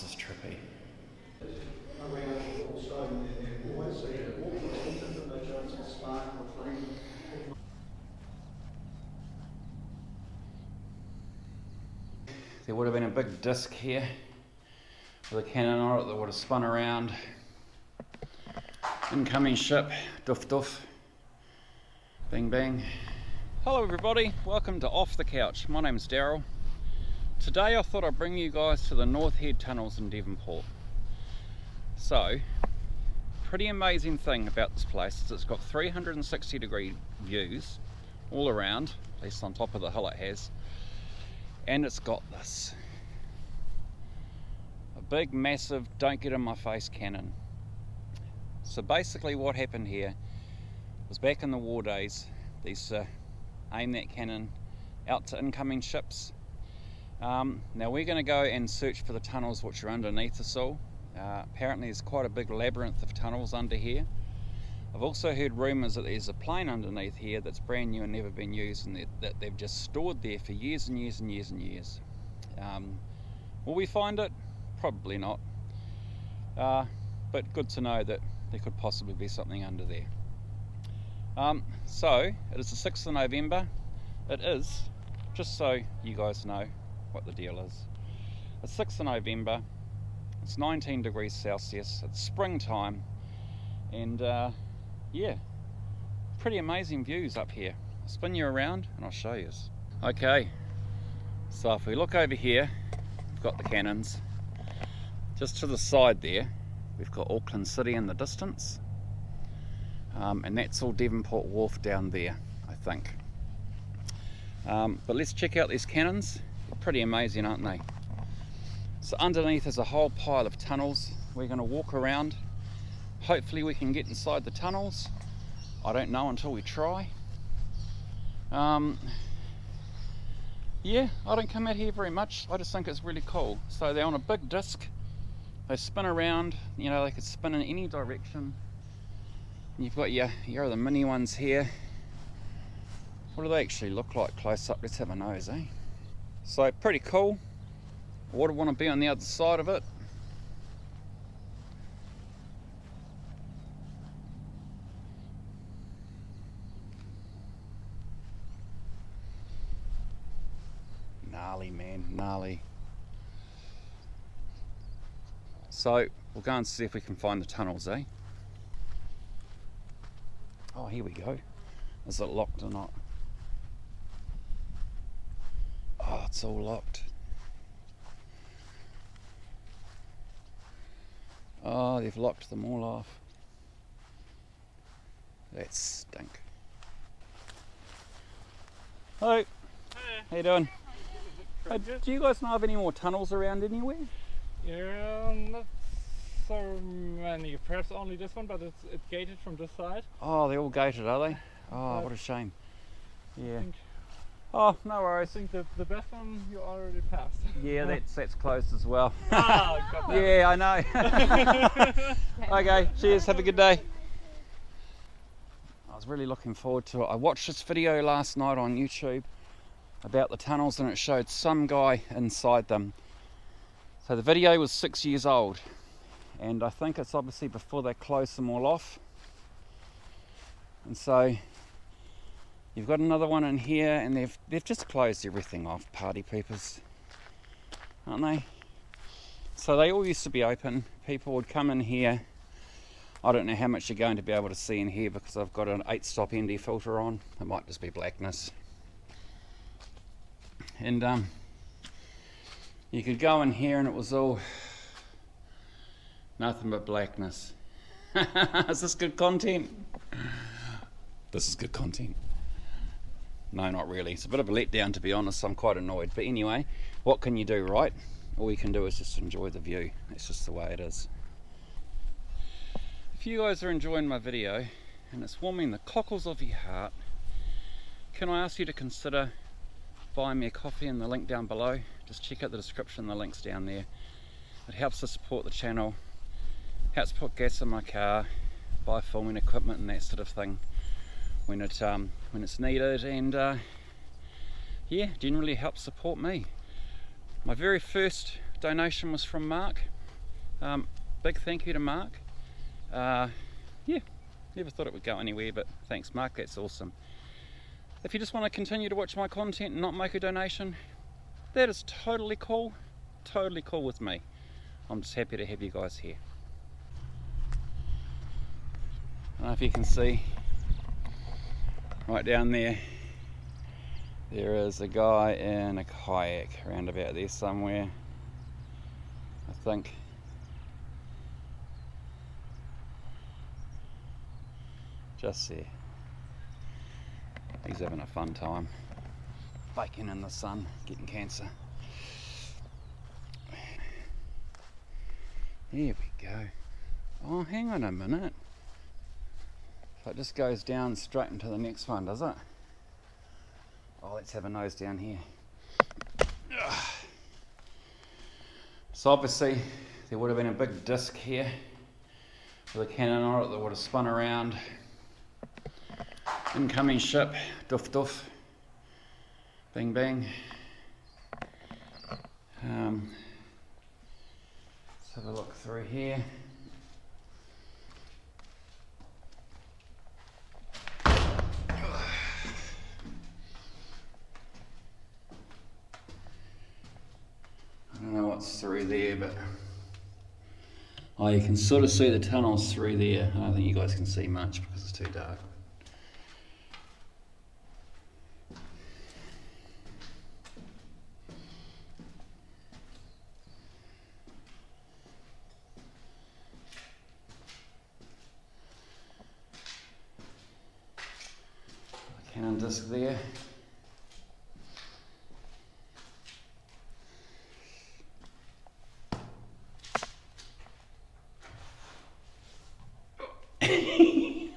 this is trippy. There would have been a big disc here with a cannon on it that would have spun around. Incoming ship, doof doof, bang bang. Hello everybody, welcome to Off the Couch. My name's Daryl. Today I thought I'd bring you guys to the Northhead tunnels in Devonport. So, pretty amazing thing about this place is it's got 360-degree views all around, at least on top of the hill it has. And it's got this. A big, massive, don't get in my face cannon. So basically what happened here was back in the war days, they used to aim that cannon out to incoming ships. Now we're going to go and search for the tunnels which are underneath us all. Apparently there's quite a big labyrinth of tunnels under here. I've also heard rumours that there's a plane underneath here that's brand new and never been used, and that they've just stored there for years and years and years and years. Will we find it? Probably not. But good to know that there could possibly be something under there. So, it is the 6th of November. It is, just so you guys know what the deal is. It's 6th of November, it's 19 degrees Celsius, it's springtime, and yeah, pretty amazing views up here. I'll spin you around and I'll show you. Okay, so if we look over here, we've got the cannons. Just to the side there, we've got Auckland City in the distance. And that's all Devonport Wharf down there, I think. But let's check out these cannons. They're pretty amazing, aren't they? So underneath is a whole pile of tunnels. We're going to walk around. Hopefully we can get inside the tunnels. I don't know until we try. Yeah, I don't come out here very much. I just think it's really cool. So they're on a big disc. They spin around. You know, they could spin in any direction. You've got your other mini ones here. What do they actually look like close up? Let's have a nose, eh? So pretty cool. I would want to be on the other side of it. Gnarly, man, gnarly. So we'll go and see if we can find the tunnels, eh? Oh, here we go. Is it locked or not? Oh, it's all locked. Oh, they've locked them all off. That stink. Hello. Hey. How you doing? Hey, do you guys know of any more tunnels around anywhere? Yeah, not so many. Perhaps only this one, but it's gated from this side. Oh, they're all gated, are they? Oh, what a shame. Yeah. I Oh, no worries. think the best one you already passed. Yeah, that's closed as well. Ah, got that. Yeah, I know. Okay, cheers, have a good day. I was really looking forward to it. I watched this video last night on YouTube about the tunnels and it showed some guy inside them. So the video was 6 years old, and I think it's obviously before they closed them all off. And so you've got another one in here, and they've just closed everything off, party peepers, aren't they? So they all used to be open. People would come in here. I don't know how much you're going to be able to see in here because I've got an 8-stop ND filter on. It might just be blackness. And you could go in here and it was all nothing but blackness. Is this good content? This is good content. No, not really. It's a bit of a letdown, to be honest. I'm quite annoyed. But anyway, what can you do, right? All you can do is just enjoy the view. It's just the way it is. If you guys are enjoying my video and it's warming the cockles of your heart, can I ask you to consider buying me a coffee in the link down below? Just check out the description, the link's down there. It helps to support the channel, helps put gas in my car, buy filming equipment and that sort of thing when it's needed, and yeah, generally helps support me. My very first donation was from Mark. Big thank you to Mark. Yeah, never thought it would go anywhere, but thanks Mark, that's awesome. If you just want to continue to watch my content and not make a donation, that is totally cool with me. I'm just happy to have you guys here. I don't know if you can see right down there, there is a guy in a kayak around about there somewhere, I think. Just there. He's having a fun time, baking in the sun, getting cancer. There we go. Oh, hang on a minute. So it just goes down straight into the next one, does it? Oh, let's have a nose down here. So obviously there would have been a big disc here with a cannon on it that would have spun around. Incoming ship, doof doof, bang bang. Let's have a look through here. I don't know what's through there, but oh, you can sort of see the tunnels through there. I don't think you guys can see much because it's too dark. Cannon disc there.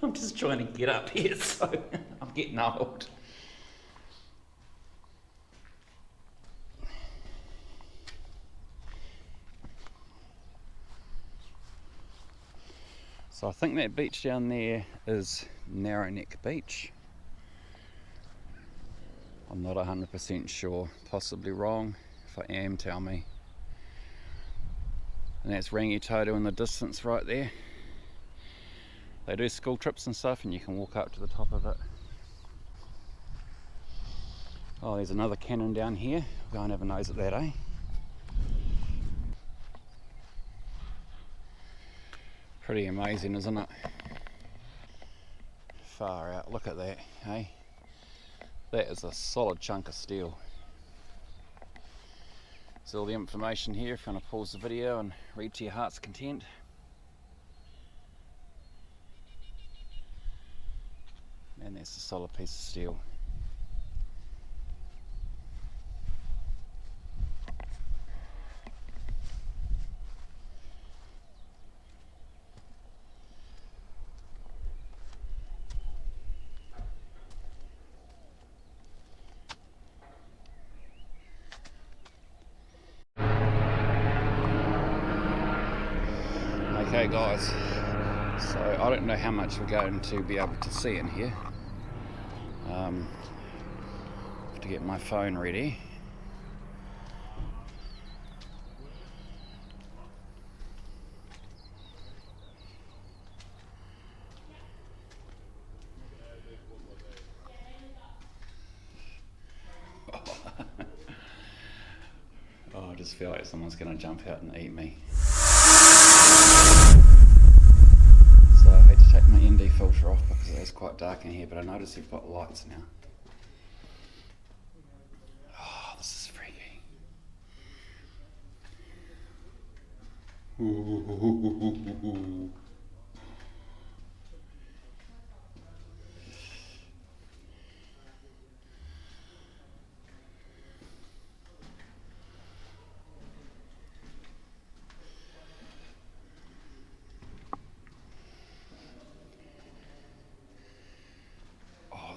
I'm just trying to get up here, so I'm getting old. So I think that beach down there is Narrow Neck Beach. I'm not 100% sure, possibly wrong. If I am, tell me. And that's Rangitoto in the distance right there. They do school trips and stuff and you can walk up to the top of it. Oh, there's another cannon down here. We'll go and have a nose at that, eh? Pretty amazing, isn't it? Far out, look at that, eh? That is a solid chunk of steel. There's all the information here if you want to pause the video and read to your heart's content. And that's a solid piece of steel. Okay guys, so I don't know how much we're going to be able to see in here. Have to get my phone ready. Oh, I just feel like someone's going to jump out and eat me. So I had to take my ND filter off because it is quite dark in here, but I notice you've got lights now. Oh, this is freaky.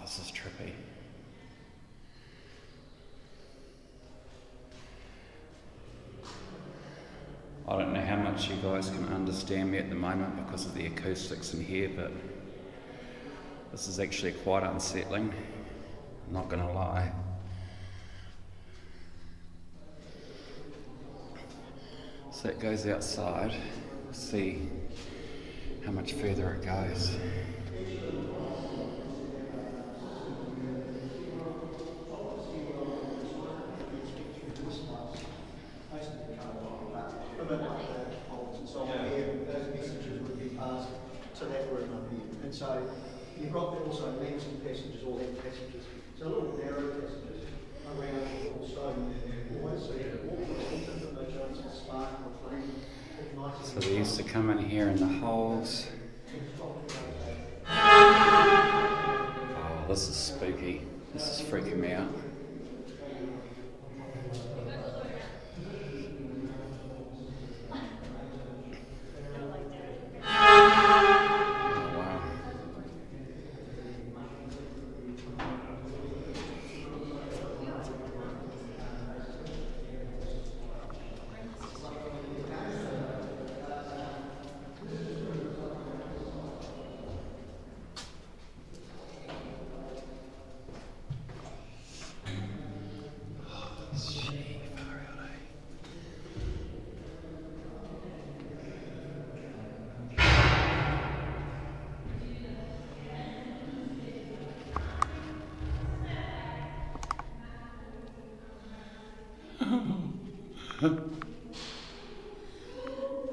This is trippy. I don't know how much you guys can understand me at the moment because of the acoustics in here, but this is actually quite unsettling, I'm not gonna lie. So it goes outside. We'll see how much further it goes. So here, those messages would be passed to that room up here. And so you've got also lantern passages, all that passages. So little narrow passages around the little stone walls. So you can walk into them, they show some spark or flame. So they used to come in here in the holes. Oh, this is spooky. This is freaking me out.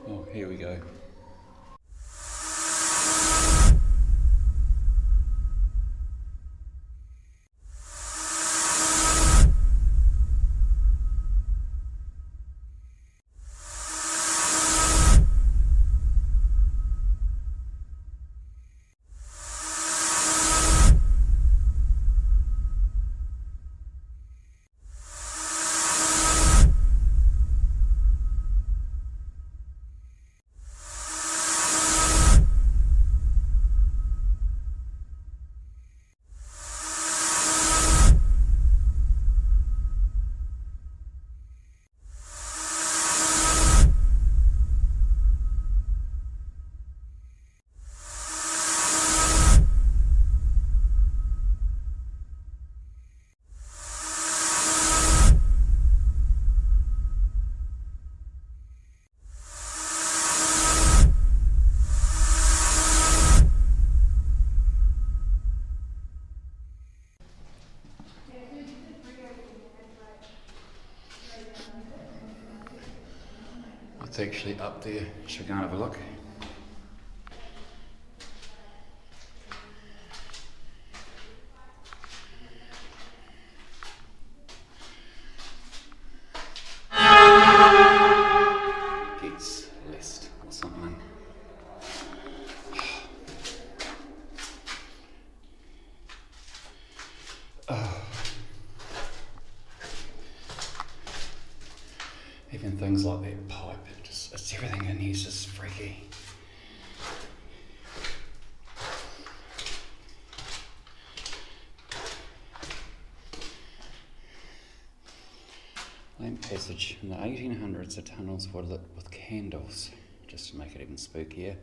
Oh, here we go. It's actually up there. Should we go and have a look? Gets list or something. Even things like that pipe, it's everything in here's just freaky. Lamp passage. In the 1800s, the tunnels were lit with candles, just to make it even spookier.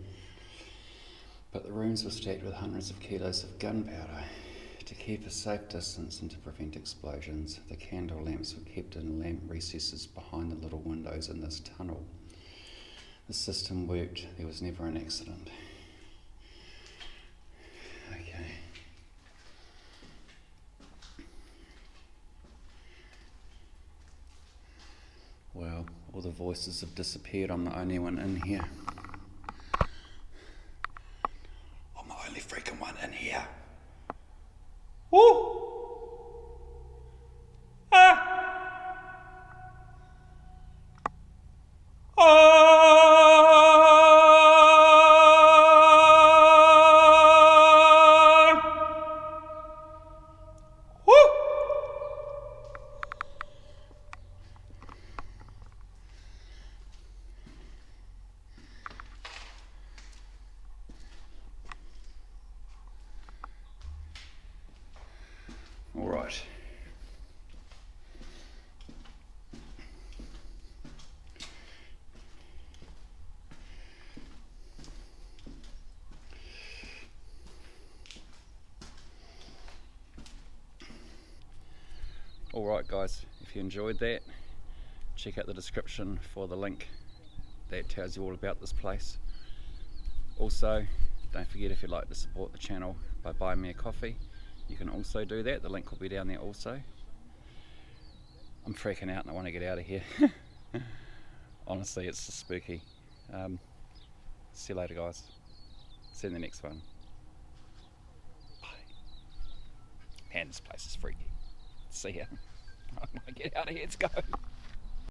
But the rooms were stacked with hundreds of kilos of gunpowder. To keep a safe distance and to prevent explosions, the candle lamps were kept in lamp recesses behind the little windows in this tunnel. The system worked, there was never an accident. Okay. Well, all the voices have disappeared, I'm the only one in here. I'm the only freaking one in here. Woo! All right. Alright guys, if you enjoyed that, check out the description for the link that tells you all about this place. Also, don't forget, if you'd like to support the channel by buying me a coffee, you can also do that. The link will be down there also. I'm freaking out and I want to get out of here. Honestly, it's just spooky. See you later, guys. See you in the next one. Bye. Man, this place is freaky. See ya. I want to get out of here. Let's go.